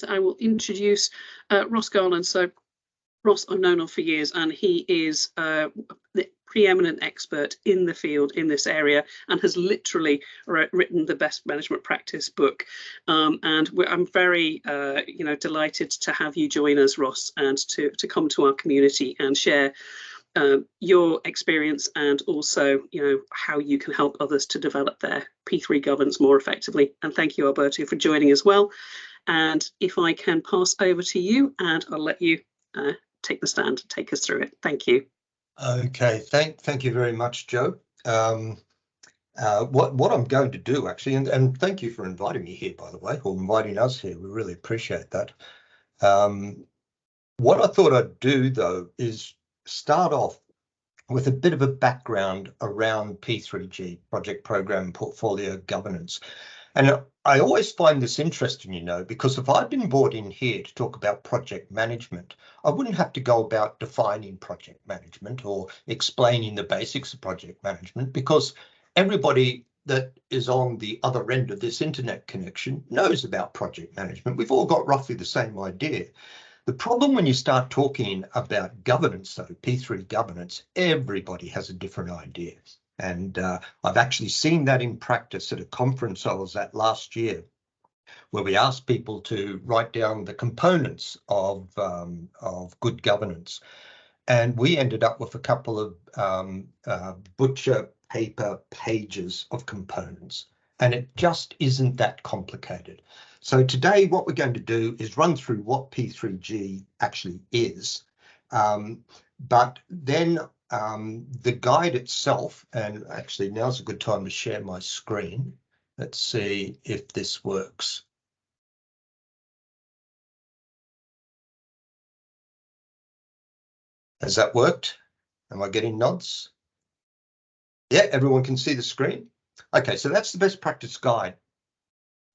I will introduce Ross Garland. So Ross I've known of for years, and he is the preeminent expert in the field in this area and has literally written the best management practice book. And I'm very delighted to have you join us, Ross, and to come to our community and share your experience and also how you can help others to develop their P3 governance more effectively. And thank you, Alberto, for joining as well. And if I can pass over to you, and I'll let you take the stand and take us through it. Thank you. Okay, thank you very much, Jo. What I'm going to do actually, and thank you for inviting me here, by the way, or inviting us here. We really appreciate that. What I thought I'd do though is start off with a bit of a background around P3G, Project Program Portfolio Governance. And I always find this interesting, because if I'd been brought in here to talk about project management, I wouldn't have to go about defining project management or explaining the basics of project management, because everybody that is on the other end of this internet connection knows about project management. We've all got roughly the same idea. The problem when you start talking about governance, though, P3 governance, everybody has a different idea. And I've actually seen that in practice at a conference I was at last year, where we asked people to write down the components of good governance. And we ended up with a couple of butcher paper pages of components. And it just isn't that complicated. So today, what we're going to do is run through what P3G actually is, but then the guide itself, and actually now's a good time to share my screen. Let's see if this works. Has that worked? Am I getting nods? Yeah, everyone can see the screen. Okay, so that's the best practice guide.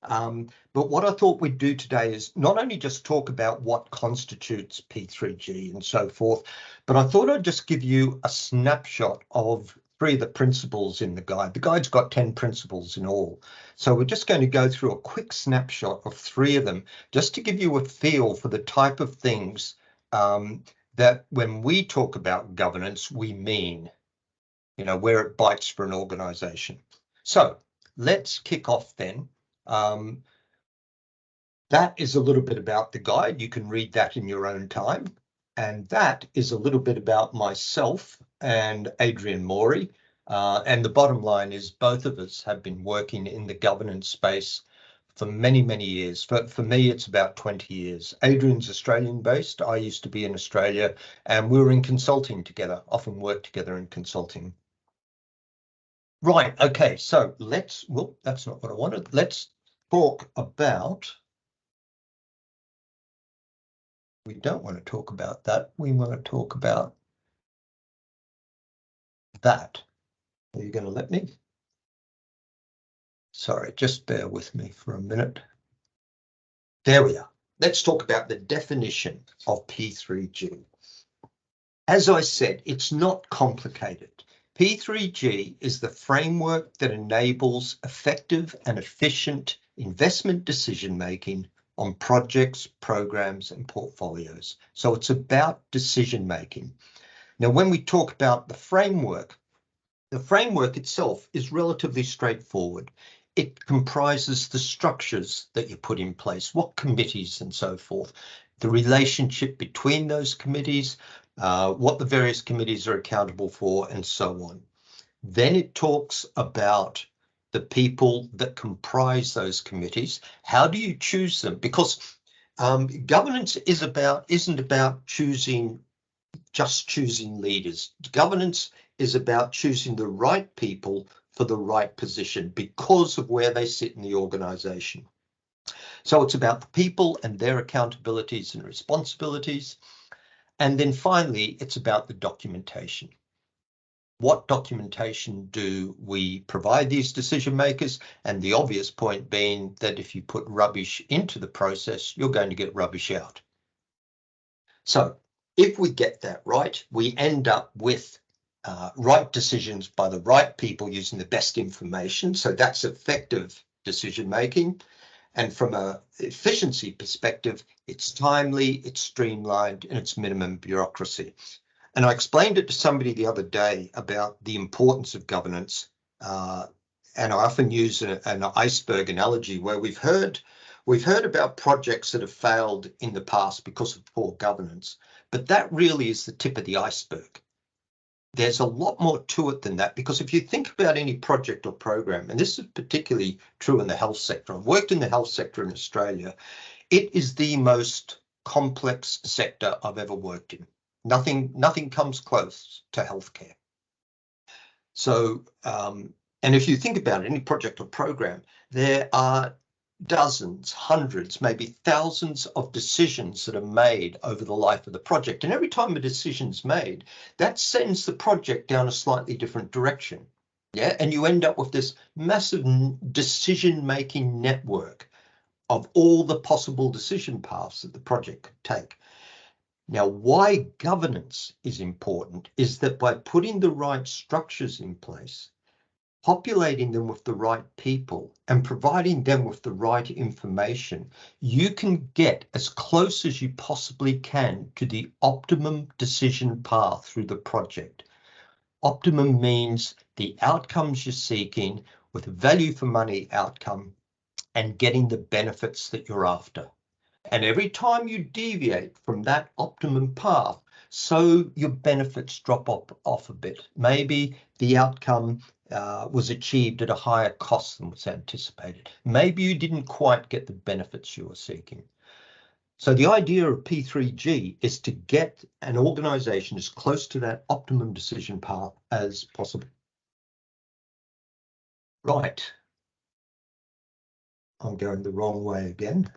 But what I thought we'd do today is not only just talk about what constitutes P3G and so forth, but I thought I'd just give you a snapshot of 3 of the principles in the guide. The guide's got 10 principles in all. So we're just going to go through a quick snapshot of 3 of them, just to give you a feel for the type of things that when we talk about governance, we mean, where it bites for an organization. So let's kick off then. That is a little bit about the guide. You can read that in your own time. And that is a little bit about myself and Adrian Morey. And the bottom line is both of us have been working in the governance space for many, many years. For me, it's about 20 years. Adrian's Australian based. I used to be in Australia, and we were in consulting together, often worked together in consulting. Right, okay, so well, that's not what I wanted. Let's talk about, we don't want to talk about that. We want to talk about that. Are you going to let me? Sorry, just bear with me for a minute. There we are. Let's talk about the definition of P3G. As I said, it's not complicated. P3G is the framework that enables effective and efficient investment decision-making on projects, programs, and portfolios. So it's about decision-making. Now, when we talk about the framework itself is relatively straightforward. It comprises the structures that you put in place, what committees and so forth, the relationship between those committees, what the various committees are accountable for, and so on. Then it talks about the people that comprise those committees. How do you choose them? Because governance isn't about choosing leaders. Governance is about choosing the right people for the right position because of where they sit in the organization. So it's about the people and their accountabilities and responsibilities. And then finally, it's about the documentation. What documentation do we provide these decision makers? And the obvious point being that if you put rubbish into the process, you're going to get rubbish out. So if we get that right, we end up with right decisions by the right people using the best information. So that's effective decision making. And from a efficiency perspective, it's timely, it's streamlined, and it's minimum bureaucracy. And I explained it to somebody the other day about the importance of governance. And I often use an iceberg analogy where we've heard about projects that have failed in the past because of poor governance, but that really is the tip of the iceberg. There's a lot more to it than that, because if you think about any project or program, and this is particularly true in the health sector, I've worked in the health sector in Australia, it is the most complex sector I've ever worked in. Nothing comes close to healthcare. So, and if you think about it, any project or program, there are dozens, hundreds, maybe thousands of decisions that are made over the life of the project. And every time a decision's made, that sends the project down a slightly different direction. Yeah, and you end up with this massive decision-making network of all the possible decision paths that the project could take. Now, why governance is important is that by putting the right structures in place, populating them with the right people, and providing them with the right information, you can get as close as you possibly can to the optimum decision path through the project. Optimum means the outcomes you're seeking with a value for money outcome and getting the benefits that you're after. And every time you deviate from that optimum path, so your benefits drop off a bit. Maybe the outcome was achieved at a higher cost than was anticipated. Maybe you didn't quite get the benefits you were seeking. So the idea of P3G is to get an organization as close to that optimum decision path as possible. Right. I'm going the wrong way again.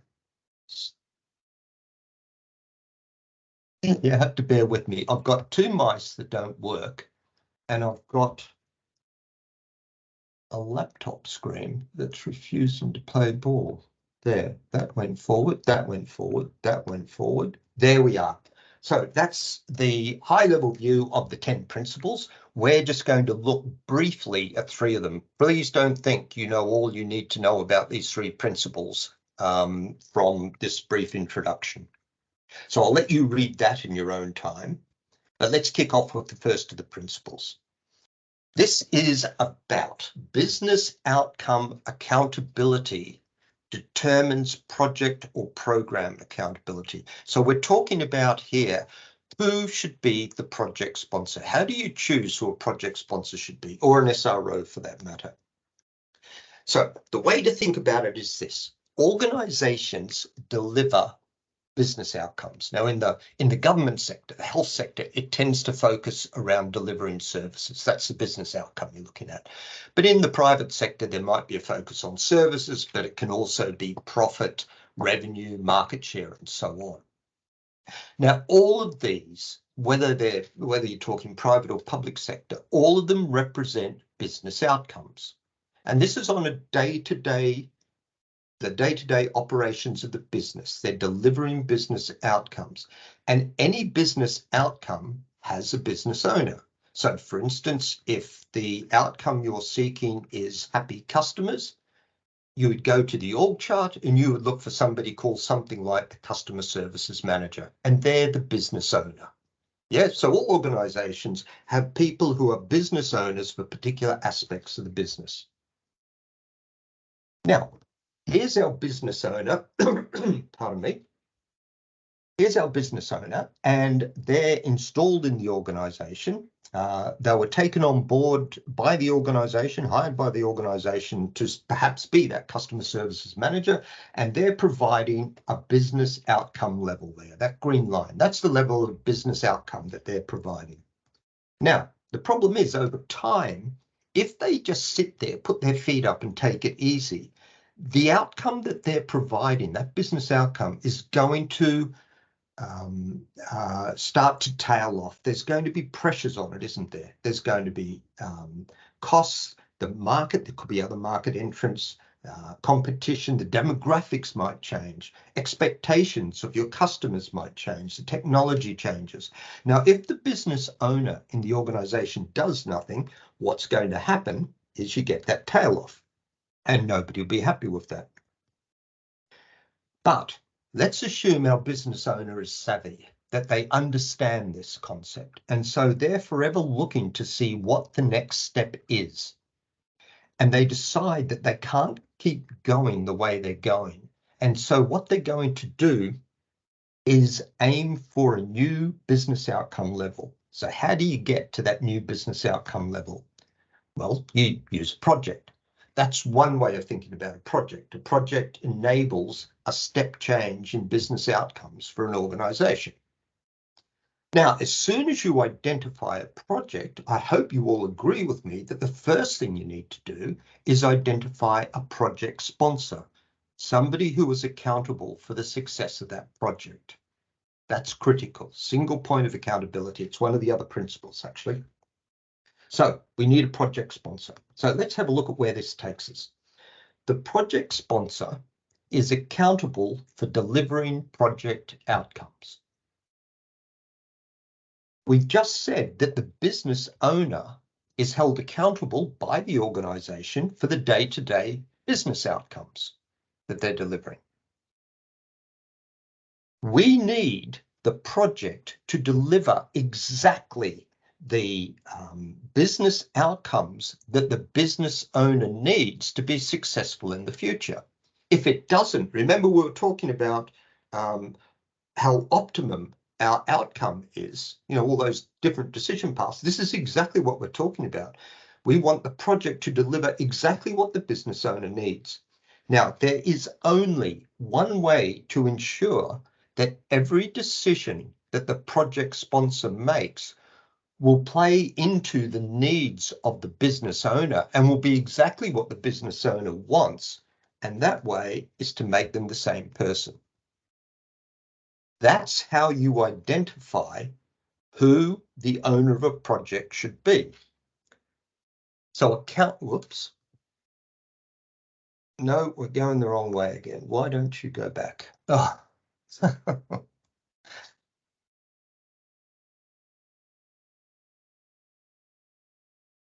You have to bear with me. I've got two mice that don't work, and I've got a laptop screen that's refusing to play ball. There, that went forward, that went forward, that went forward. There we are. So that's the high-level view of the 10 principles. We're just going to look briefly at 3 of them. Please don't think you know all you need to know about these 3 principles from this brief introduction. So I'll let you read that in your own time, but let's kick off with the first of the principles. This is about business outcome accountability determines project or program accountability. So we're talking about here, who should be the project sponsor? How do you choose who a project sponsor should be, or an SRO for that matter? So the way to think about it is this: organizations deliver business outcomes. Now, in the government sector, the health sector, it tends to focus around delivering services. That's the business outcome you're looking at. But in the private sector, there might be a focus on services, but it can also be profit, revenue, market share, and so on. Now, all of these, whether you're talking private or public sector, all of them represent business outcomes. And this is on a day-to-day operations of the business. They're delivering business outcomes, and any business outcome has a business owner. So for instance, if the outcome you're seeking is happy customers, you would go to the org chart and you would look for somebody called something like the customer services manager, and they're the business owner. Yeah, so all organizations have people who are business owners for particular aspects of the business. Now, here's our business owner, pardon me. Here's our business owner, and they're installed in the organization. They were taken on board by the organization, hired by the organization to perhaps be that customer services manager, and they're providing a business outcome level there, that green line. That's the level of business outcome that they're providing. Now, the problem is over time, if they just sit there, put their feet up and take it easy, the outcome that they're providing, that business outcome, is going to start to tail off. There's going to be pressures on it, isn't there? There's going to be costs, the market, there could be other market entrants, competition, the demographics might change, expectations of your customers might change, the technology changes. Now, if the business owner in the organization does nothing, what's going to happen is you get that tail off, and nobody will be happy with that. But let's assume our business owner is savvy, that they understand this concept. And so they're forever looking to see what the next step is. And they decide that they can't keep going the way they're going. And so what they're going to do is aim for a new business outcome level. So how do you get to that new business outcome level? Well, you use a project. That's one way of thinking about a project. A project enables a step change in business outcomes for an organization. Now, as soon as you identify a project, I hope you all agree with me that the first thing you need to do is identify a project sponsor, somebody who is accountable for the success of that project. That's critical. Single point of accountability. It's one of the other principles, actually. So we need a project sponsor. So let's have a look at where this takes us. The project sponsor is accountable for delivering project outcomes. We've just said that the business owner is held accountable by the organization for the day-to-day business outcomes that they're delivering. We need the project to deliver exactly the business outcomes that the business owner needs to be successful in the future. If it doesn't, remember we were talking about how optimum our outcome is, all those different decision paths. This is exactly what we're talking about. We want the project to deliver exactly what the business owner needs. Now, there is only one way to ensure that every decision that the project sponsor makes will play into the needs of the business owner and will be exactly what the business owner wants. And that way is to make them the same person. That's how you identify who the owner of a project should be. So whoops. No, we're going the wrong way again. Why don't you go back? Oh.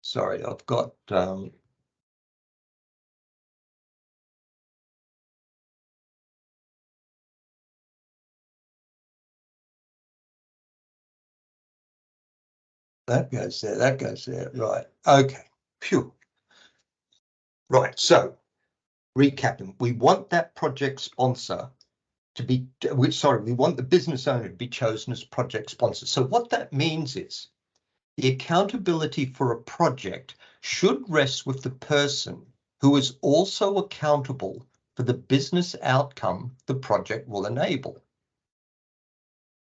Sorry, I've got that goes there, that goes there. Right. Okay. Phew. Right. So recapping, we want that project sponsor to be, we want the business owner to be chosen as project sponsor. So what that means is the accountability for a project should rest with the person who is also accountable for the business outcome the project will enable.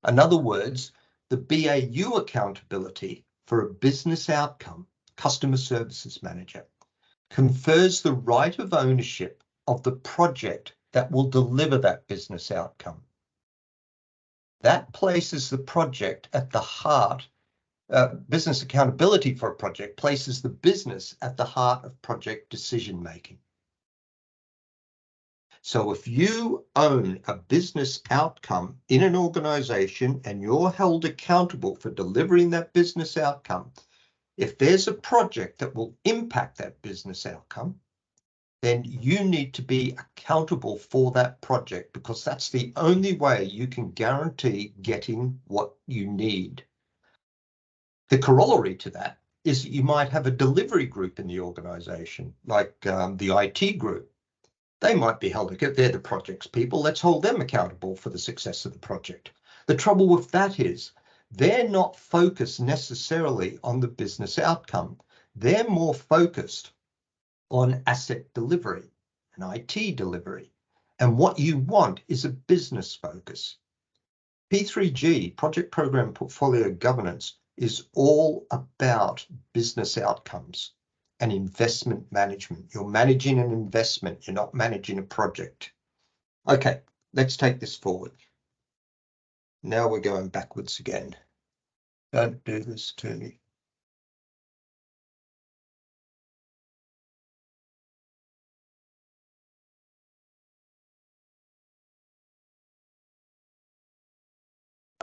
In other words, the BAU accountability for a business outcome, customer services manager, confers the right of ownership of the project that will deliver that business outcome. That places the project at the heart. Business accountability for a project places the business at the heart of project decision making. So if you own a business outcome in an organization and you're held accountable for delivering that business outcome, if there's a project that will impact that business outcome, then you need to be accountable for that project, because that's the only way you can guarantee getting what you need. The corollary to that is that you might have a delivery group in the organization, like the IT group. They might be held accountable. They're the project's people. Let's hold them accountable for the success of the project. The trouble with that is they're not focused necessarily on the business outcome. They're more focused on asset delivery and IT delivery. And what you want is a business focus. P3G, Project Program Portfolio Governance, is all about business outcomes and investment management. You're managing an investment, you're not managing a project. Okay, let's take this forward. Now we're going backwards again. Don't do this to me.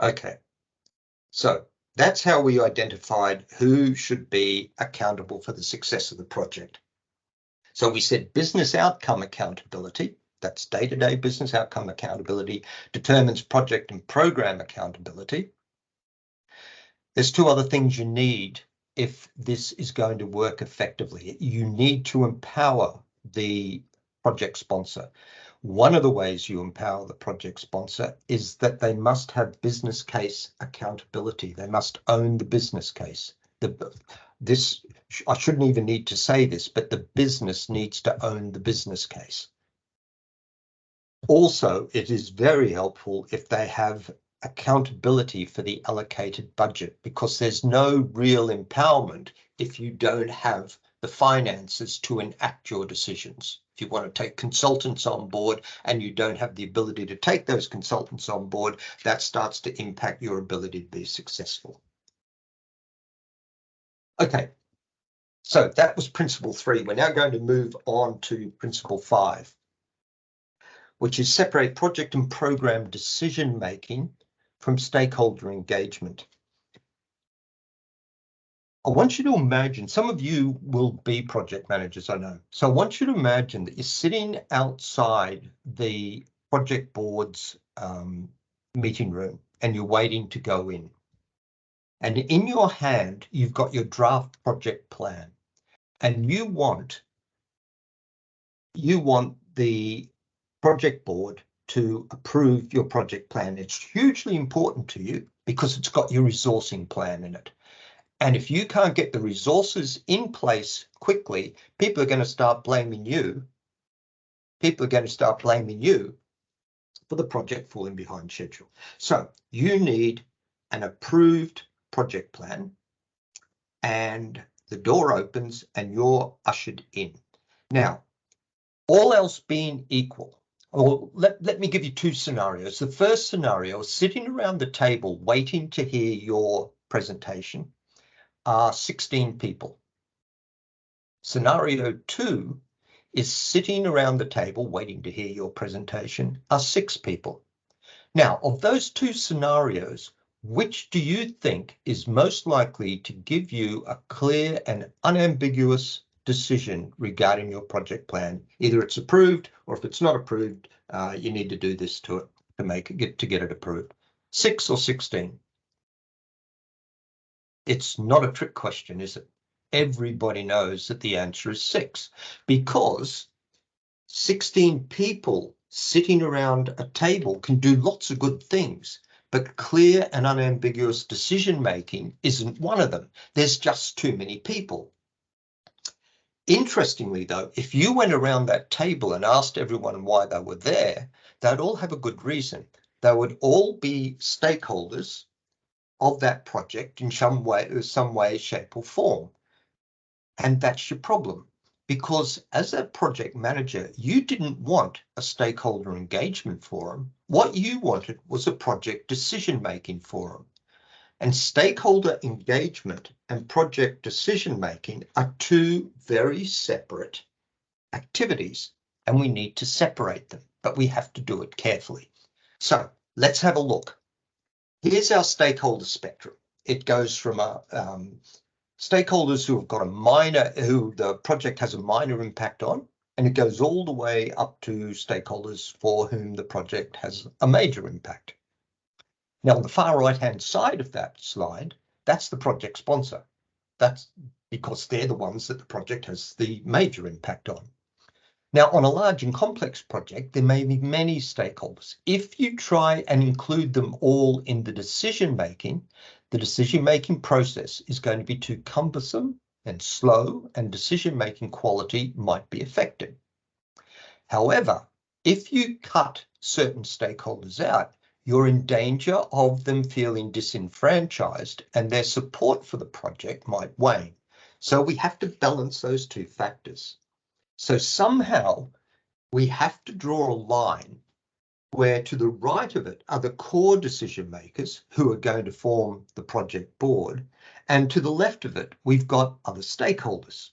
Okay, so that's how we identified who should be accountable for the success of the project. So we said business outcome accountability that's day-to-day business outcome accountability, determines project and program accountability. There's two other things you need if this is going to work effectively. You need to empower the project sponsor. One of the ways you empower the project sponsor is that they must have business case accountability. They must own the business case. I shouldn't even need to say this, but the business needs to own the business case. Also, it is very helpful if they have accountability for the allocated budget, because there's no real empowerment if you don't have the finances to enact your decisions. If you want to take consultants on board and you don't have the ability to take those consultants on board, that starts to impact your ability to be successful. Okay, so that was principle 3. We're now going to move on to principle 5, which is separate project and program decision making from stakeholder engagement. I want you to imagine, some of you will be project managers, I know. So I want you to imagine that you're sitting outside the project board's meeting room and you're waiting to go in. And in your hand, you've got your draft project plan, and you want the project board to approve your project plan. It's hugely important to you because it's got your resourcing plan in it. And if you can't get the resources in place quickly, people are going to start blaming you. People are going to start blaming you for the project falling behind schedule. So you need an approved project plan, and the door opens and you're ushered in. Now, all else being equal, well, let me give you two scenarios. The first scenario, sitting around the table waiting to hear your presentation, are 16 people. Scenario 2 is sitting around the table waiting to hear your presentation, are 6 people. Now, of those two scenarios, which do you think is most likely to give you a clear and unambiguous decision regarding your project plan? Either it's approved, or if it's not approved, you need to do this to it to get it approved. 6 or 16? It's not a trick question, is it? Everybody knows that the answer is 6, because 16 people sitting around a table can do lots of good things, but clear and unambiguous decision making isn't one of them. There's just too many people. Interestingly, though, if you went around that table and asked everyone why they were there, they'd all have a good reason. They would all be stakeholders of that project in some way, shape or form. And that's your problem, because as a project manager, you didn't want a stakeholder engagement forum. What you wanted was a project decision-making forum. And stakeholder engagement and project decision-making are two very separate activities, and we need to separate them, but we have to do it carefully. So let's have a look. Here's our stakeholder spectrum. It goes from stakeholders who have got who the project has a minor impact on, and it goes all the way up to stakeholders for whom the project has a major impact. Now, on the far right-hand side of that slide, that's the project sponsor. That's because they're the ones that the project has the major impact on. Now, on a large and complex project, there may be many stakeholders. If you try and include them all in the decision-making process is going to be too cumbersome and slow, and decision-making quality might be affected. However, if you cut certain stakeholders out, you're in danger of them feeling disenfranchised, and their support for the project might wane. So we have to balance those two factors. So somehow we have to draw a line where to the right of it are the core decision makers who are going to form the project board, and to the left of it, we've got other stakeholders.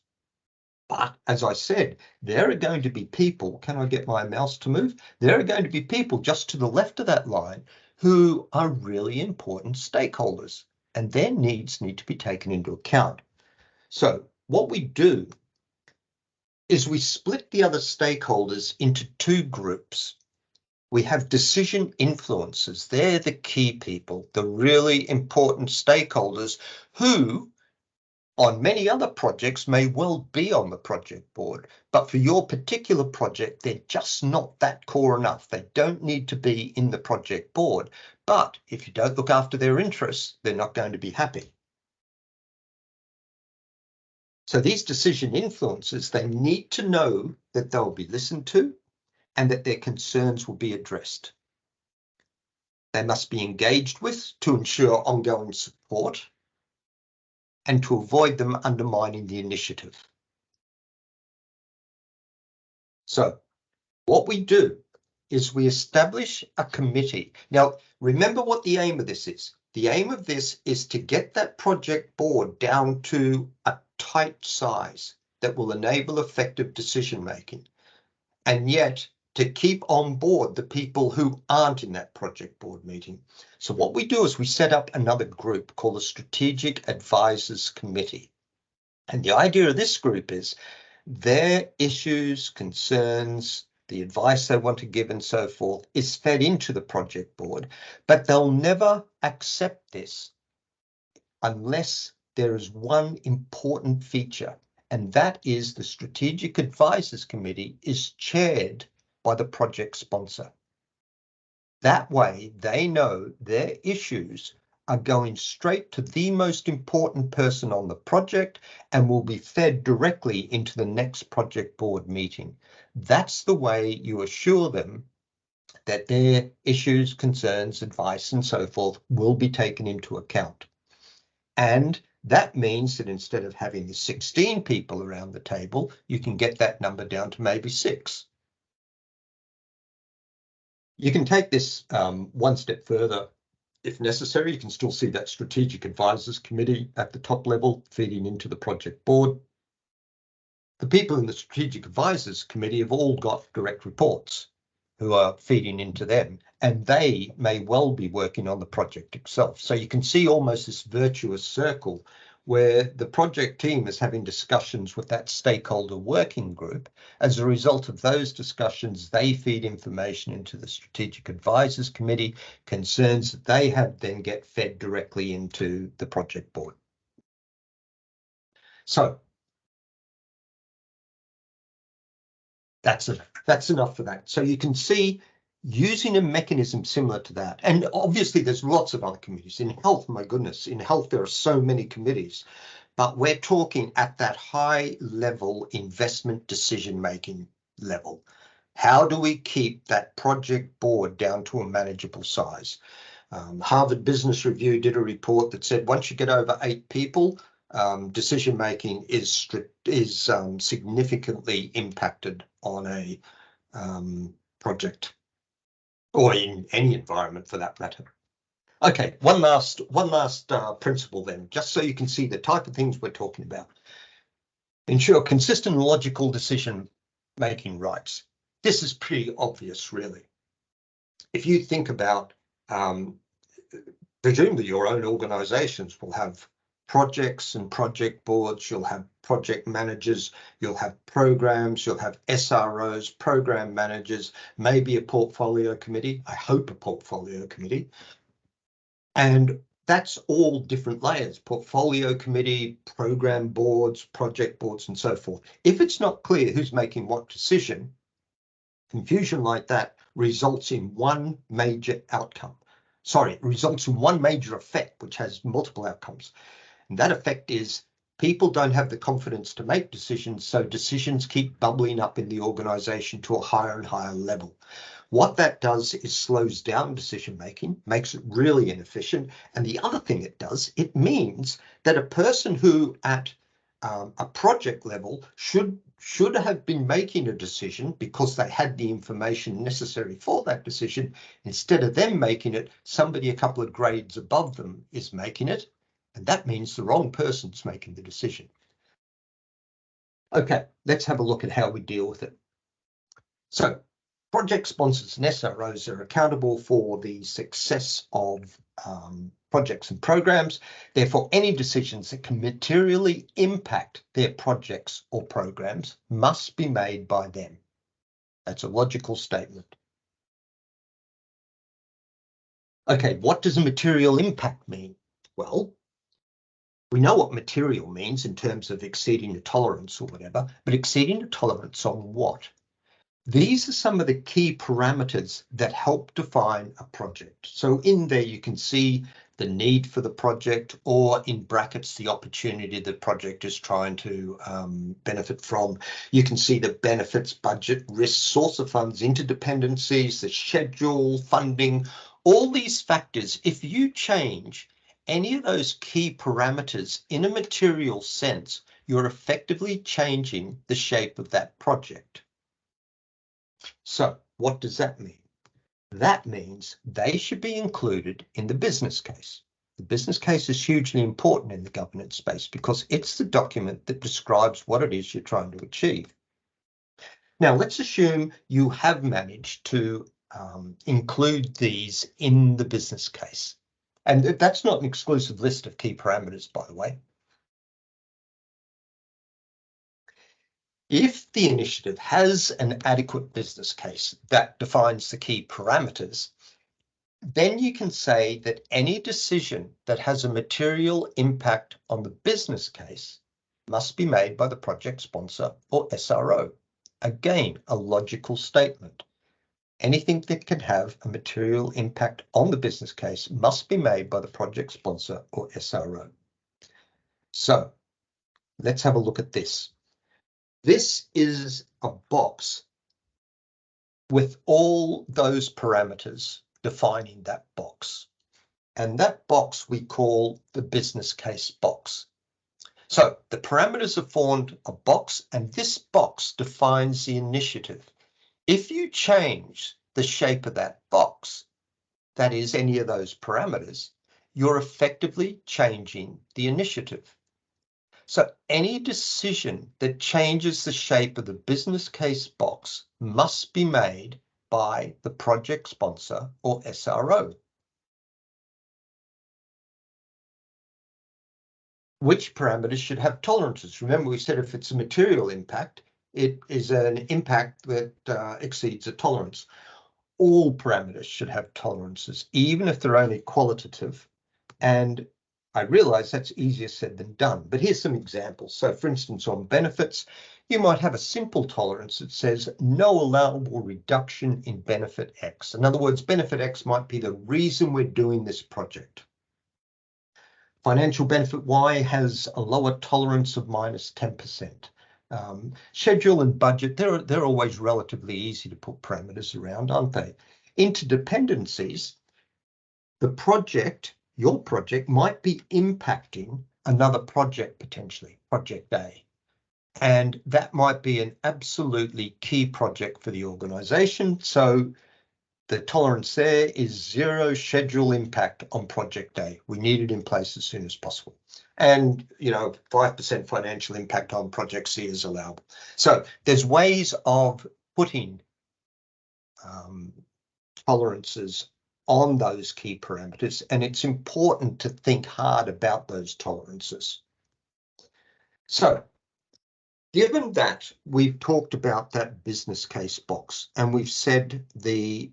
But as I said, there are going to be people, can I get my mouse to move? There are going to be people just to the left of that line who are really important stakeholders, and their needs need to be taken into account. So what we do is we split the other stakeholders into two groups. We have decision influencers. They're the key people, the really important stakeholders who, on many other projects, may well be on the project board, but for your particular project, they're just not that core enough. They don't need to be in the project board, but if you don't look after their interests, they're not going to be happy. So these decision influencers, they need to know that they'll be listened to and that their concerns will be addressed. They must be engaged with to ensure ongoing support and to avoid them undermining the initiative. So what we do is we establish a committee. Now, remember what the aim of this is. The aim of this is to get that project board down to a tight size that will enable effective decision making, and yet to keep on board the people who aren't in that project board meeting. So what we do is we set up another group called the Strategic Advisors Committee. And the idea of this group is their issues, concerns, the advice they want to give and so forth is fed into the project board, but they'll never accept this unless there is one important feature, and that is the Strategic Advisors Committee is chaired by the project sponsor. That way they know their issues are going straight to the most important person on the project and will be fed directly into the next project board meeting. That's the way you assure them that their issues, concerns, advice, and so forth will be taken into account. And that means that instead of having the 16 people around the table, you can get that number down to maybe 6. You can take this one step further if necessary. You can still see that Strategic Advisors Committee at the top level feeding into the project board. The people in the Strategic Advisors Committee have all got direct reports who are feeding into them, and they may well be working on the project itself. So you can see almost this virtuous circle where the project team is having discussions with that stakeholder working group. As a result of those discussions, they feed information into the Strategic Advisors Committee. Concerns that they have then get fed directly into the project board. So that's enough for that. So you can see using a mechanism similar to that, and obviously there's lots of other committees. In health, my goodness, in health there are so many committees, but we're talking at that high level investment decision making level. How do we keep that project board down to a manageable size? Harvard Business Review did a report that said once you get over 8 people, decision making is significantly impacted on a project, or in any environment for that matter. Okay, one last principle then, just so you can see the type of things we're talking about. Ensure consistent and logical decision making rights. This is pretty obvious, really. If you think about, presumably your own organizations will have projects and project boards, you'll have project managers, you'll have programs, you'll have SROs, program managers, maybe a portfolio committee, I hope a portfolio committee. And that's all different layers: portfolio committee, program boards, project boards, and so forth. If it's not clear who's making what decision, confusion like that results in one major outcome. Sorry, it results in one major effect, which has multiple outcomes. And that effect is people don't have the confidence to make decisions, so decisions keep bubbling up in the organization to a higher and higher level. What that does is slows down decision making, makes it really inefficient. And the other thing it does, it means that a person who at a project level should have been making a decision because they had the information necessary for that decision. Instead of them making it, somebody a couple of grades above them is making it. And that means the wrong person's making the decision. Okay, let's have a look at how we deal with it. So project sponsors and SROs are accountable for the success of projects and programs. Therefore, any decisions that can materially impact their projects or programs must be made by them. That's a logical statement. Okay, what does a material impact mean? Well, we know what material means in terms of exceeding the tolerance or whatever, but exceeding the tolerance on what? These are some of the key parameters that help define a project. So in there you can see the need for the project, or in brackets, the opportunity the project is trying to benefit from. You can see the benefits, budget, risk, source of funds, interdependencies, the schedule, funding, all these factors. If you change any of those key parameters in a material sense, you're effectively changing the shape of that project. So what does that mean? That means they should be included in the business case. The business case is hugely important in the governance space because it's the document that describes what it is you're trying to achieve. Now, let's assume you have managed to include these in the business case. And that's not an exclusive list of key parameters, by the way. If the initiative has an adequate business case that defines the key parameters, then you can say that any decision that has a material impact on the business case must be made by the project sponsor or SRO. Again, a logical statement. Anything that can have a material impact on the business case must be made by the project sponsor or SRO. So let's have a look at this. This is a box with all those parameters defining that box. And that box we call the business case box. So the parameters have formed a box, and this box defines the initiative. If you change the shape of that box, that is any of those parameters, you're effectively changing the initiative. So any decision that changes the shape of the business case box must be made by the project sponsor or SRO. Which parameters should have tolerances? Remember, we said if it's a material impact, it is an impact that exceeds a tolerance. All parameters should have tolerances, even if they're only qualitative. And I realize that's easier said than done, but here's some examples. So for instance, on benefits, you might have a simple tolerance that says no allowable reduction in benefit X. In other words, benefit X might be the reason we're doing this project. Financial benefit Y has a lower tolerance of minus 10%. Schedule and budget, they're always relatively easy to put parameters around, aren't they? Interdependencies, the project, your project, might be impacting another project potentially, project A. And that might be an absolutely key project for the organization. So the tolerance there is 0 schedule impact on project A. We need it in place as soon as possible. And, 5% financial impact on project C is allowable. So there's ways of putting tolerances on those key parameters, and it's important to think hard about those tolerances. So given that we've talked about that business case box, and we've said the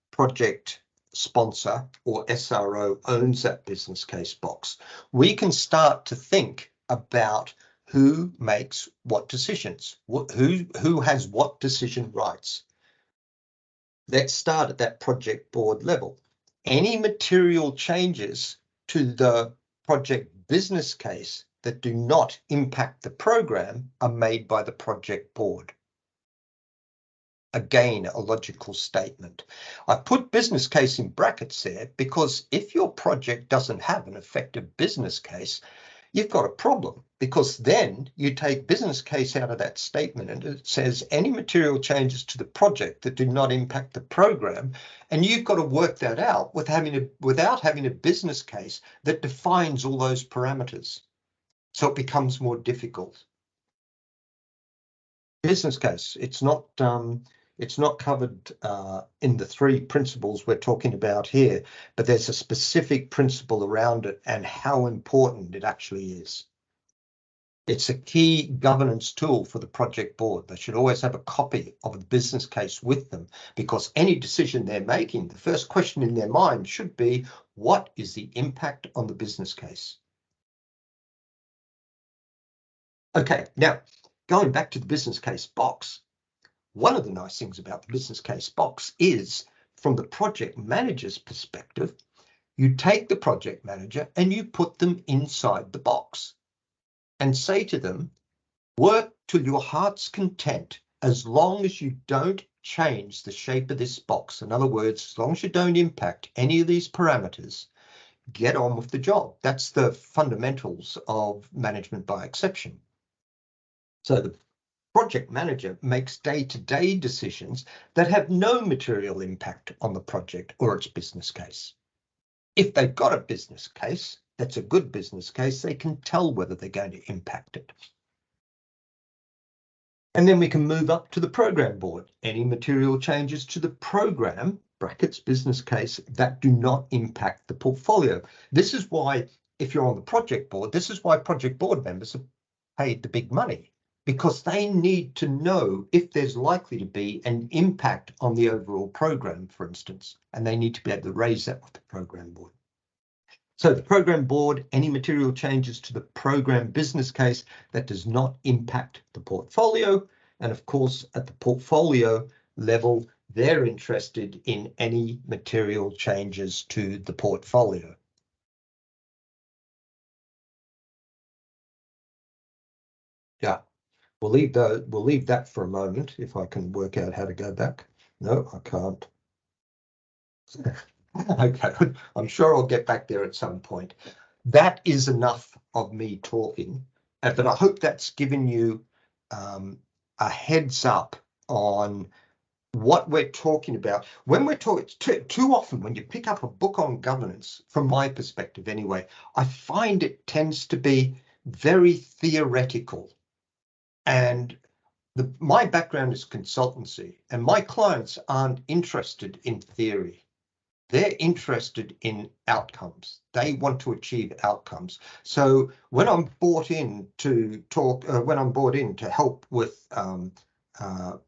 project sponsor or SRO owns that business case box, we can start to think about who makes what decisions, who has what decision rights. Let's start at that project board level. Any material changes to the project business case that do not impact the program are made by the project board. Again, a logical statement. I put business case in brackets there because if your project doesn't have an effective business case, you've got a problem, because then you take business case out of that statement and it says any material changes to the project that do not impact the program, and you've got to work that out without having a business case that defines all those parameters. So it becomes more difficult. Business case, it's not It's not covered in the 3 principles we're talking about here, but there's a specific principle around it and how important it actually is. It's a key governance tool for the project board. They should always have a copy of the business case with them, because any decision they're making, the first question in their mind should be, what is the impact on the business case? Okay, now going back to the business case box, one of the nice things about the business case box is, from the project manager's perspective, you take the project manager and you put them inside the box and say to them, work to your heart's content as long as you don't change the shape of this box. In other words, as long as you don't impact any of these parameters, get on with the job. That's the fundamentals of management by exception. So the project manager makes day-to-day decisions that have no material impact on the project or its business case. If they've got a business case, that's a good business case, they can tell whether they're going to impact it. And then we can move up to the program board. Any material changes to the program, brackets business case, that do not impact the portfolio. This is why, if you're on the project board, this is why project board members are paid the big money, because they need to know if there's likely to be an impact on the overall program, for instance, and they need to be able to raise that with the program board. So the program board, any material changes to the program business case that does not impact the portfolio. And of course, at the portfolio level, they're interested in any material changes to the portfolio. Yeah, we'll leave that for a moment, if I can work out how to go back. No, I can't. Okay, I'm sure I'll get back there at some point. That is enough of me talking, but I hope that's given you a heads up on what we're talking about. When we're talking, too often when you pick up a book on governance, from my perspective anyway, I find it tends to be very theoretical. And my background is consultancy, and my clients aren't interested in theory. They're interested in outcomes. They want to achieve outcomes. So when I'm brought in to talk, when I'm brought in to help with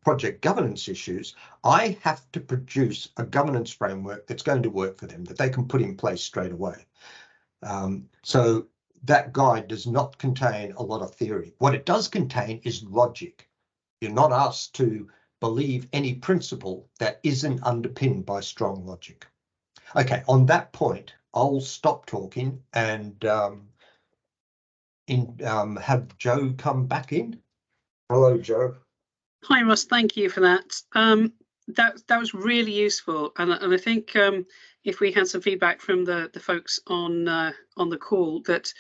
project governance issues, I have to produce a governance framework that's going to work for them, that they can put in place straight away. So that guide does not contain a lot of theory. What it does contain is logic. You're not asked to believe any principle that isn't underpinned by strong logic. Okay, on that point, I'll stop talking and have Jo come back in. Hello, Jo. Hi, Ross. Thank you for that. That was really useful, and I think if we had some feedback from the folks on the call, that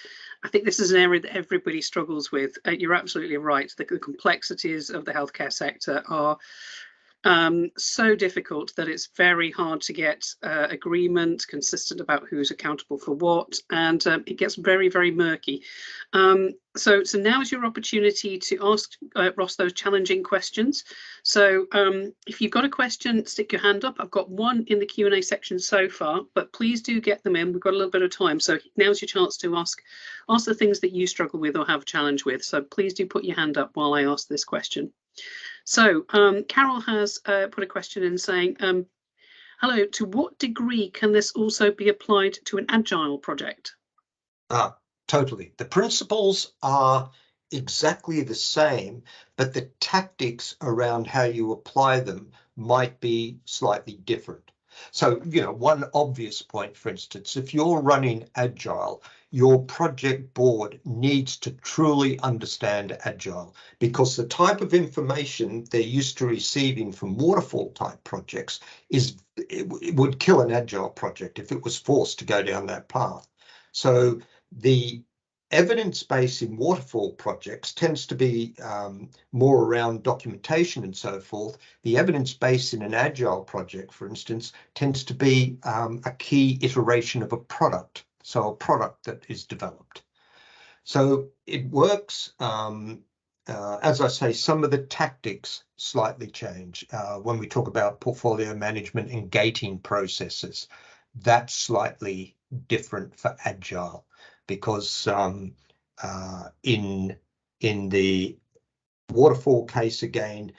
I think this is an area that everybody struggles with. You're absolutely right. The complexities of the healthcare sector are so difficult that it's very hard to get agreement consistent about who's accountable for what, and it gets very, very murky. So now is your opportunity to ask Ross those challenging questions. So if you've got a question, stick your hand up. I've got one in the Q&A section so far, but please do get them in. We've got a little bit of time, so now's your chance to ask the things that you struggle with or have a challenge with. So please do put your hand up while I ask this question. So Carol has put a question in saying, hello, to what degree can this also be applied to an agile project? Totally. The principles are exactly the same, but the tactics around how you apply them might be slightly different. So, one obvious point, for instance, if you're running agile, your project board needs to truly understand agile, because the type of information they're used to receiving from waterfall type projects it would kill an agile project if it was forced to go down that path. So the evidence base in waterfall projects tends to be more around documentation and so forth. The evidence base in an agile project, for instance, tends to be a key iteration of a product, so a product that is developed. So it works as I say, some of the tactics slightly change. When we talk about portfolio management and gating processes, that's slightly different for Agile, because in the waterfall case again,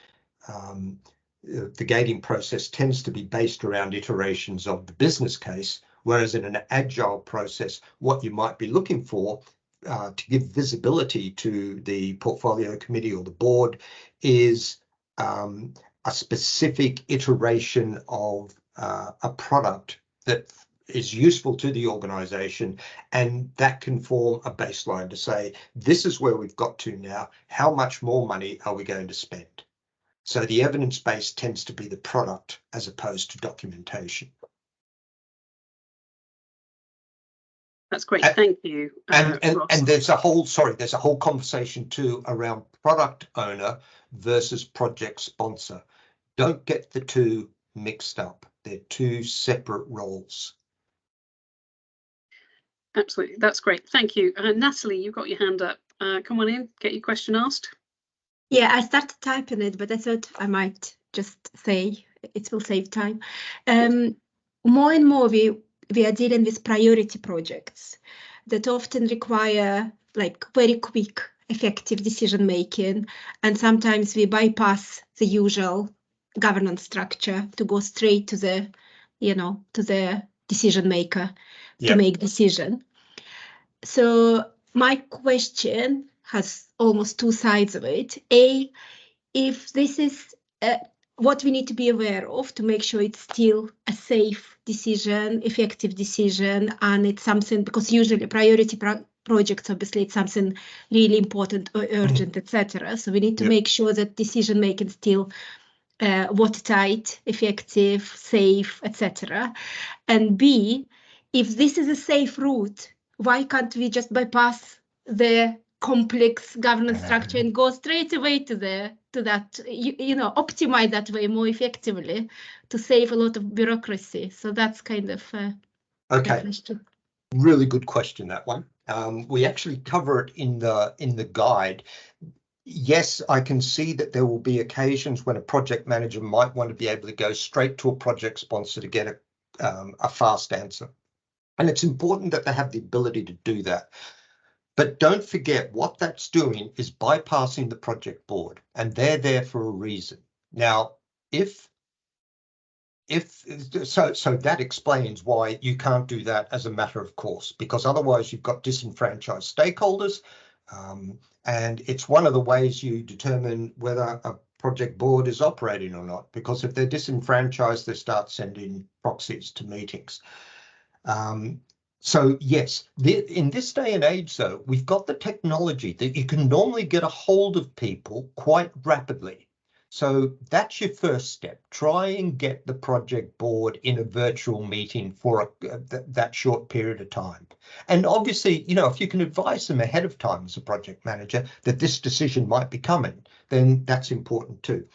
the gating process tends to be based around iterations of the business case, whereas in an Agile process, what you might be looking for to give visibility to the portfolio committee or the board is a specific iteration of a product that is useful to the organization, and that can form a baseline to say, this is where we've got to now, how much more money are we going to spend? So the evidence base tends to be the product as opposed to documentation. That's great, thank you. And there's a whole conversation too around product owner versus project sponsor. Don't get the two mixed up. They're two separate roles. Absolutely, that's great, thank you. Natalie, you've got your hand up. Come on in, get your question asked. Yeah, I started typing it, but I thought I might just say it will save time. More and more we are dealing with priority projects that often require like very quick, effective decision making, and sometimes we bypass the usual governance structure to go straight to the, to the decision maker to make decision. So my question has almost two sides of it. A, if this is what we need to be aware of to make sure it's still a safe decision, effective decision, and it's something, because usually priority projects, obviously it's something really important or urgent, etc. So we need to make sure that decision making still watertight, effective, safe, etc. And B, if this is a safe route, why can't we just bypass the complex governance structure and go straight away to that, optimize that way more effectively to save a lot of bureaucracy? So that's kind of okay. Really good question, that one. We actually cover it in the guide. Yes, I can see that there will be occasions when a project manager might want to be able to go straight to a project sponsor to get a fast answer. And it's important that they have the ability to do that. But don't forget, what that's doing is bypassing the project board, and they're there for a reason. Now, so that explains why you can't do that as a matter of course, because otherwise you've got disenfranchised stakeholders. And it's one of the ways you determine whether a project board is operating or not, because if they're disenfranchised, they start sending proxies to meetings. So yes, in this day and age, though, we've got the technology that you can normally get a hold of people quite rapidly. So that's your first step. Try and get the project board in a virtual meeting for that short period of time. And obviously, if you can advise them ahead of time as a project manager that this decision might be coming, then that's important too.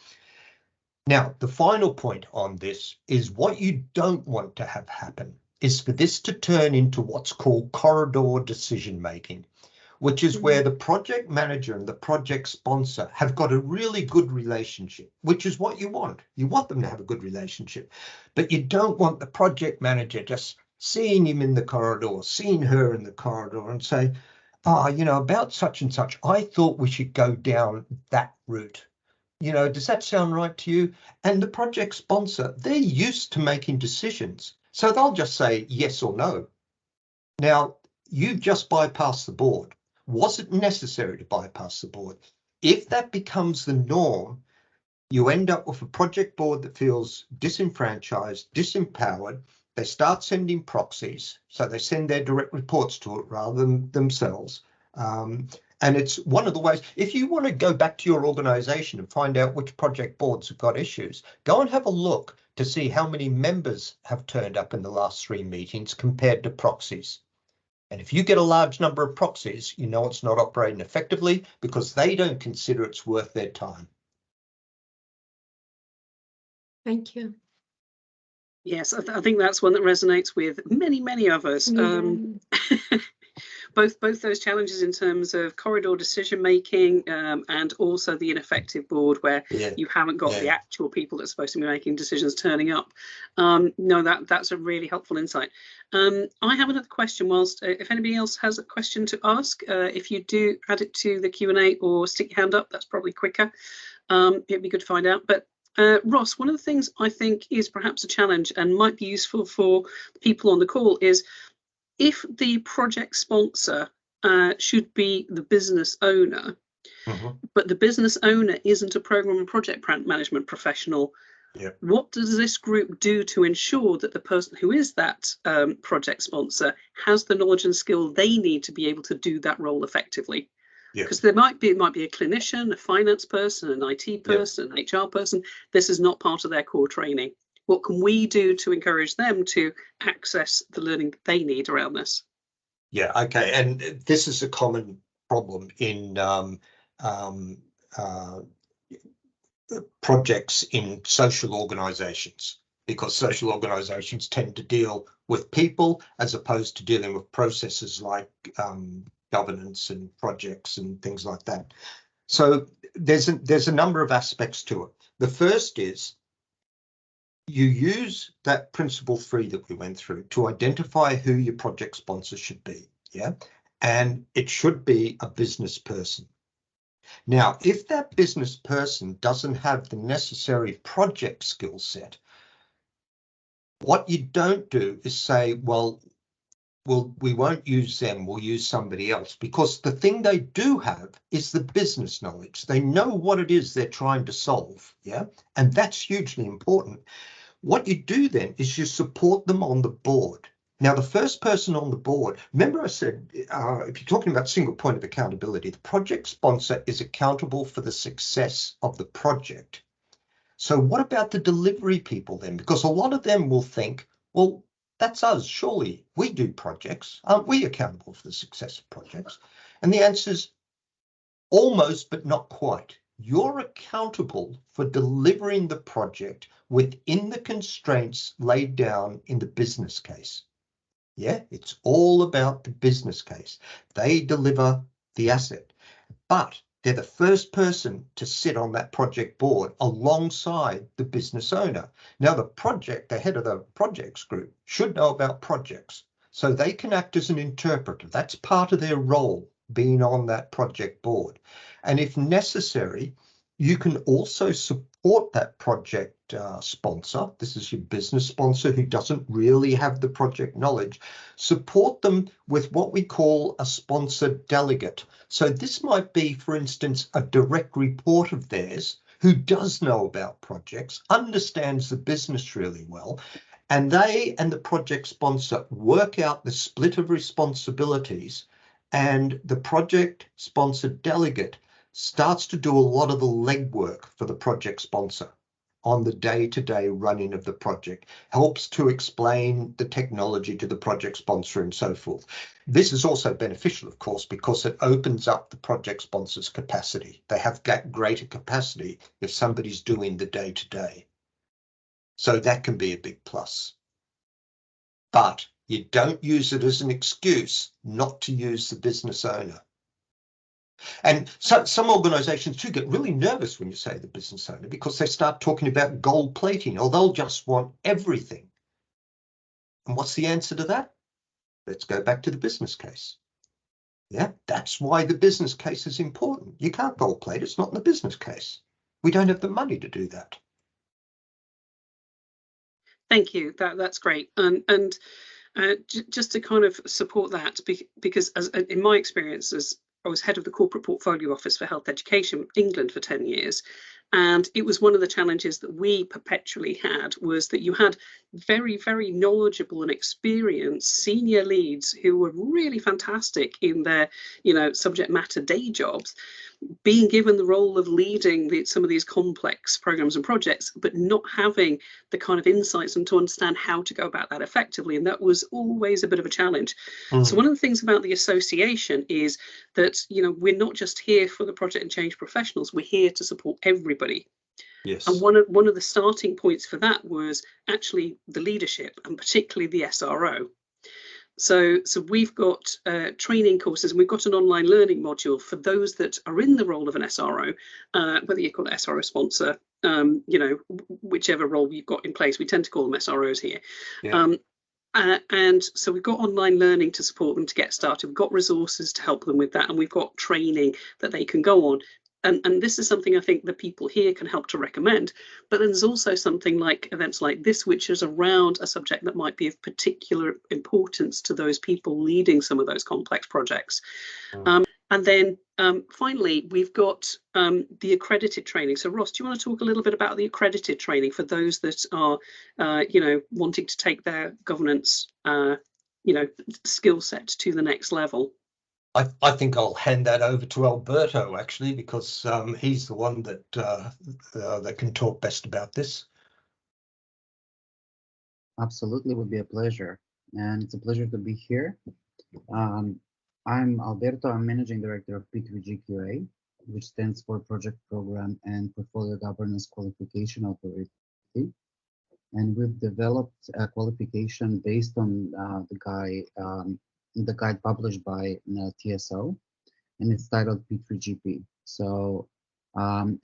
Now, the final point on this is what you don't want to have happen is for this to turn into what's called corridor decision making, which is where the project manager and the project sponsor have got a really good relationship, which is what you want. You want them to have a good relationship, but you don't want the project manager just seeing him in the corridor, seeing her in the corridor and say, about such and such, I thought we should go down that route. Does that sound right to you? And the project sponsor, they're used to making decisions. So they'll just say yes or no. Now, you've just bypassed the board. Was it necessary to bypass the board? If that becomes the norm, you end up with a project board that feels disenfranchised, disempowered. They start sending proxies, so they send their direct reports to it rather than themselves. And it's one of the ways, if you want to go back to your organization and find out which project boards have got issues, go and have a look to see how many members have turned up in the last 3 meetings compared to proxies. And if you get a large number of proxies, it's not operating effectively because they don't consider it's worth their time. Thank you. Yes, I think that's one that resonates with many of us. both those challenges in terms of corridor decision making, and also the ineffective board where you haven't got the actual people that's supposed to be making decisions turning up. No, that's a really helpful insight. I have another question. Whilst if anybody else has a question to ask, if you do add it to the Q&A or stick your hand up, that's probably quicker. It'd be good to find out. But Ross, one of the things I think is perhaps a challenge and might be useful for people on the call is if the project sponsor should be the business owner, but the business owner isn't a program and project management professional, what does this group do to ensure that the person who is that project sponsor has the knowledge and skill they need to be able to do that role effectively? Because it might be a clinician, a finance person, an IT person, an HR person. This is not part of their core training. What can we do to encourage them to access the learning they need around this? Yeah, okay. And this is a common problem in projects in social organisations, because social organisations tend to deal with people as opposed to dealing with processes like governance and projects and things like that. So there's a number of aspects to it. The first is you use that principle 3 that we went through to identify who your project sponsor should be, and it should be a business person. Now, if that business person doesn't have the necessary project skill set, what you don't do is say, well, we won't use them, we'll use somebody else, because the thing they do have is the business knowledge. They know what it is they're trying to solve, and that's hugely important. What you do then is you support them on the board. Now, the first person on the board, remember I said, if you're talking about single point of accountability, the project sponsor is accountable for the success of the project. So what about the delivery people then? Because a lot of them will think, well, that's us, surely we do projects. Aren't we accountable for the success of projects? And the answer is almost, but not quite. You're accountable for delivering the project within the constraints laid down in the business case. It's all about the business case. They deliver the asset, but they're the first person to sit on that project board alongside the business owner. Now, the head of the projects group should know about projects, so they can act as an interpreter. That's part of their role, being on that project board. And if necessary, you can also support that project sponsor. This is your business sponsor who doesn't really have the project knowledge. Support them with what we call a sponsor delegate. So this might be, for instance, a direct report of theirs who does know about projects, understands the business really well, and they and the project sponsor work out the split of responsibilities, and the project sponsor delegate starts to do a lot of the legwork for the project sponsor on the day-to-day running of the project, helps to explain the technology to the project sponsor and so forth. This is also beneficial, of course, because it opens up the project sponsor's capacity. They have got greater capacity if somebody's doing the day-to-day. So that can be a big plus. But you don't use it as an excuse not to use the business owner. And so some organisations too get really nervous when you say the business owner, because they start talking about gold plating, or they'll just want everything. And what's the answer to that? Let's go back to the business case. That's why the business case is important. You can't gold plate, it's not in the business case. We don't have the money to do that. Thank you. That's great. And just to kind of support that, because in my experience, as I was head of the corporate portfolio office for health education England for 10 years. And it was one of the challenges that we perpetually had, was that you had very, very knowledgeable and experienced senior leads who were really fantastic in their, subject matter day jobs, being given the role of leading some of these complex programs and projects, but not having the kind of insights and to understand how to go about that effectively. And that was always a bit of a challenge. So one of the things about the association is that, we're not just here for the project and change professionals, we're here to support everybody. Yes. And one of the starting points for that was actually the leadership, and particularly the SRO. So we've got training courses, and we've got an online learning module for those that are in the role of an SRO, whether you call it SRO sponsor, you know, whichever role you've got in place. We tend to call them SROs here. Yeah. And so we've got online learning to support them to get started. We've got resources to help them with that, and we've got training that they can go on. And this is something I think the people here can help to recommend. But then there's also something like events like this, which is around a subject that might be of particular importance to those people leading some of those complex projects. And then finally, we've got the accredited training. So Ross, do you want to talk a little bit about the accredited training for those that are, you know, wanting to take their governance, you know, skill set to the next level? I think I'll hand that over to Alberto, actually, because he's the one that that can talk best about this. Absolutely, would be a pleasure, and it's a pleasure to be here. I'm Alberto. I'm Managing Director of P3GQA, which stands for Project Program and Portfolio Governance Qualification Authority. And we've developed a qualification based on the guide published by TSO, and it's titled P3GP. So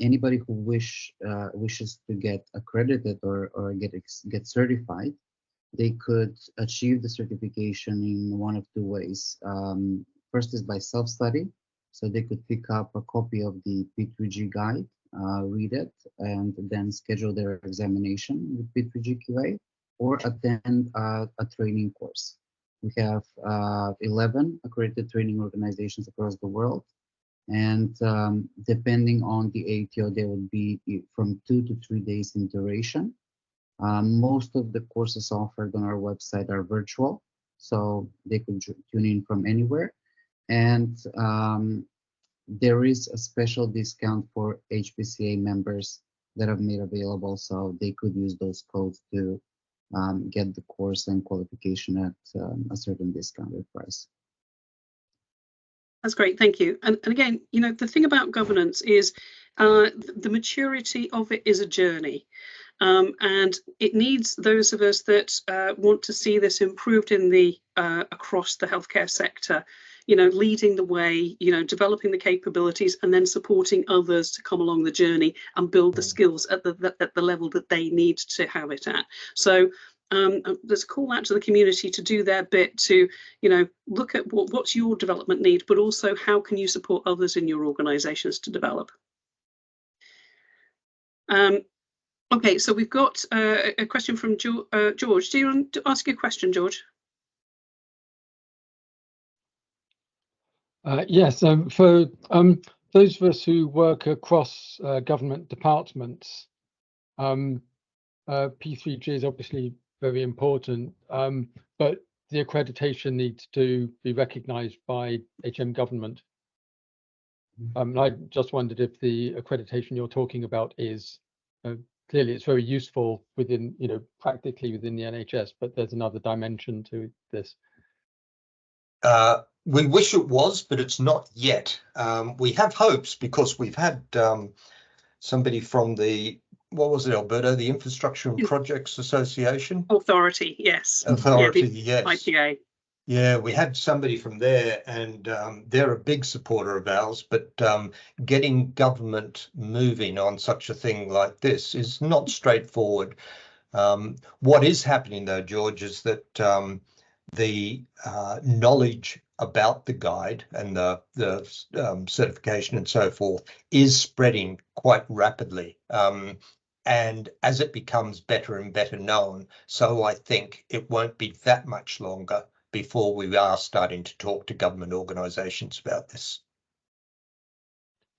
anybody who wishes to get accredited or get certified, they could achieve the certification in one of two ways. First is by self-study, so they could pick up a copy of the P3G guide, read it, and then schedule their examination with P3GQA, or attend a training course. We have 11 accredited training organizations across the world, and depending on the ATO, they would be from 2 to 3 days in duration. Most of the courses offered on our website are virtual, so they could tune in from anywhere. And there is a special discount for HPCA members that I've made available, so they could use those codes to get the course and qualification at a certain discounted price. That's great, thank you. And again, you know, the thing about governance is the maturity of it is a journey. And it needs those of us that want to see this improved in the across the healthcare sector, you know, leading the way, you know, developing the capabilities, and then supporting others to come along the journey and build the skills at the level that they need to have it at. So there's a call out to the community to do their bit to, you know, look at what's your development need, but also how can you support others in your organizations to develop. Okay, so we've got a question from George. Do you want to ask a question, George? Yes, for those of us who work across government departments, P3G is obviously very important, but the accreditation needs to be recognised by HM government. I just wondered if the accreditation you're talking about is clearly it's very useful within, you know, practically within the NHS, but there's another dimension to this. We wish it was, but it's not yet. We have hopes because we've had somebody from the, what was it, Alberto, the Infrastructure and Projects Association? Authority, yes. Authority, yeah, yes. IPA. Yeah, we had somebody from there, and they're a big supporter of ours, but getting government moving on such a thing like this is not straightforward. What is happening, though, George, is that the knowledge about the guide and the certification and so forth is spreading quite rapidly. And as it becomes better and better known, so I think it won't be that much longer before we are starting to talk to government organisations about this.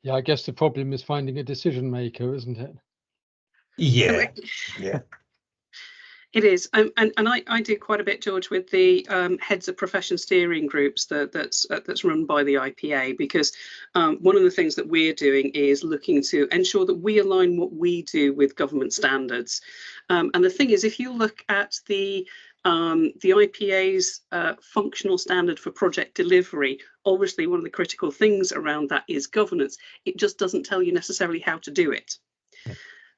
Yeah, I guess the problem is finding a decision maker, isn't it? Yeah, yeah. It is, and I do quite a bit, George, with the heads of profession steering groups that's run by the IPA, because one of the things that we're doing is looking to ensure that we align what we do with government standards. And the thing is, if you look at the IPA's functional standard for project delivery, obviously one of the critical things around that is governance. It just doesn't tell you necessarily how to do it.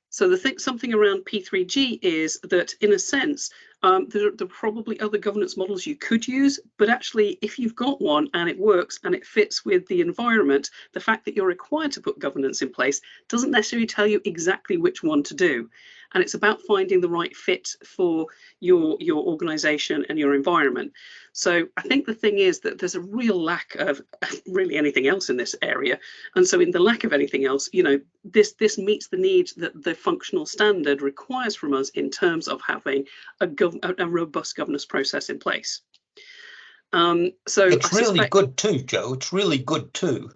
So something around P3G is that, in a sense, there are probably other governance models you could use, but actually, if you've got one and it works and it fits with the environment, the fact that you're required to put governance in place doesn't necessarily tell you exactly which one to do. And it's about finding the right fit for your organisation and your environment. So I think the thing is that there's a real lack of really anything else in this area. And so in the lack of anything else, you know, this meets the needs that the functional standard requires from us in terms of having a robust governance process in place. So it's really good too, Jo. It's really good too.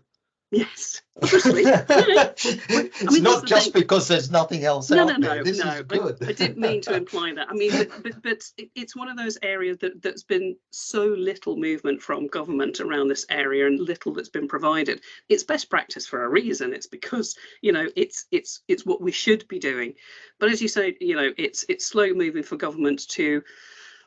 Yes, obviously. Yeah. It's not just because there's nothing else out there. This is good. I didn't mean to imply that. I mean, but it's one of those areas that's been so little movement from government around this area and little that's been provided. It's best practice for a reason. It's because, you know, it's what we should be doing. But as you say, you know, it's slow moving for government to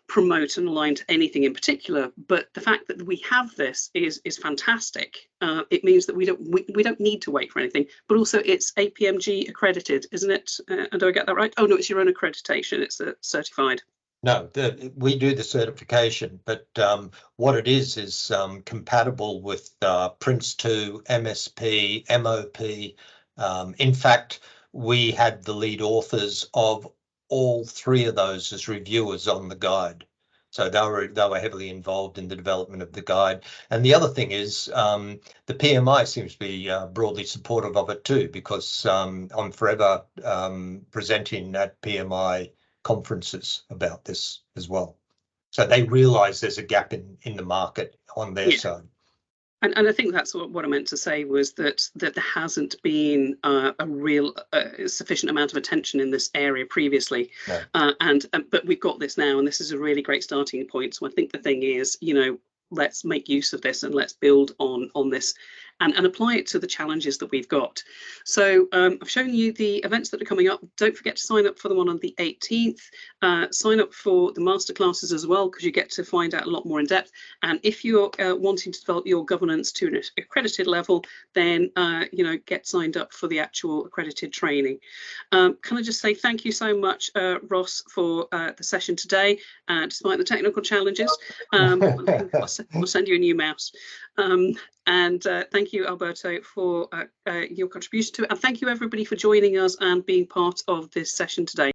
promote and align to anything in particular, but the fact that we have this is fantastic. It means that we don't need to wait for anything, but also it's APMG accredited, isn't it? And do I get that right? Oh no, it's your own accreditation. It's certified. No, we do the certification, but what it is compatible with Prince2, MSP, MOP. In fact, we had the lead authors of all three of those as reviewers on the guide. So they were heavily involved in the development of the guide. And the other thing is the PMI seems to be broadly supportive of it too, because I'm forever presenting at PMI conferences about this as well. So they realise there's a gap in the market on their side. And I think that's what I meant to say was that there hasn't been a real sufficient amount of attention in this area previously, no. But we've got this now, and this is a really great starting point. So I think the thing is, you know, let's make use of this and let's build on this and apply it to the challenges that we've got. So I've shown you the events that are coming up. Don't forget to sign up for the one on the 18th. Sign up for the masterclasses as well, because you get to find out a lot more in depth. And if you're wanting to develop your governance to an accredited level, then you know, get signed up for the actual accredited training. Can I just say thank you so much, Ross, for the session today. Despite the technical challenges, we'll send you a new mouse. And thank you, Alberto, for your contribution to it. And thank you, everybody, for joining us and being part of this session today.